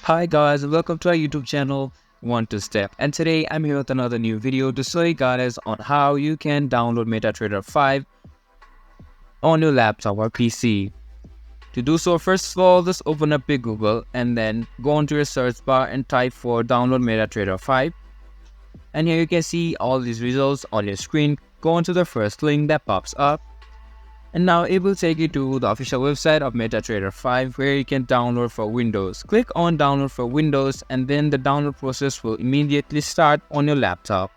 Hi guys, welcome to our YouTube channel One to Step, and today I'm here with another new video to show you guys on how you can download MetaTrader 5 on your laptop or PC. To do so, first of all, just open up your Google and then go onto your search bar and type for download MetaTrader 5, and here you can see all these results on your screen. Go onto the first link that pops up, and now it will take you to the official website of MetaTrader 5 where you can download for Windows. Click on download for Windows and then the download process will immediately start on your laptop.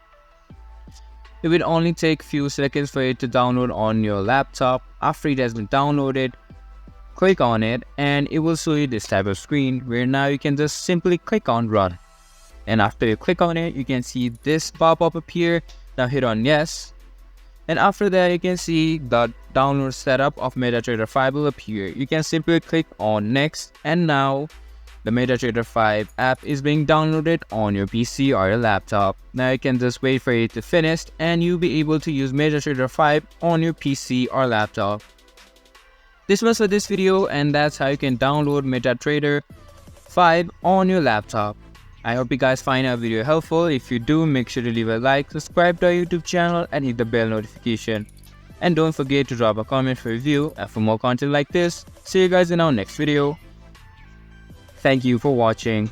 It will only take few seconds for it to download on your laptop. After it has been downloaded, click on it and it will show you this type of screen where now you can just simply click on run. And after you click on it, you can see this pop-up appear. Now hit on yes. And after that, you can see the download setup of MetaTrader 5 will appear. You can simply click on next, and now the MetaTrader 5 app is being downloaded on your PC or your laptop. Now you can just wait for it to finish and you'll be able to use MetaTrader 5 on your PC or laptop. This was for this video, and that's how you can download MetaTrader 5 on your laptop. I hope you guys find our video helpful. If you do, make sure to leave a like, subscribe to our YouTube channel and hit the bell notification. And don't forget to drop a comment for review and for more content like this. See you guys in our next video. Thank you for watching.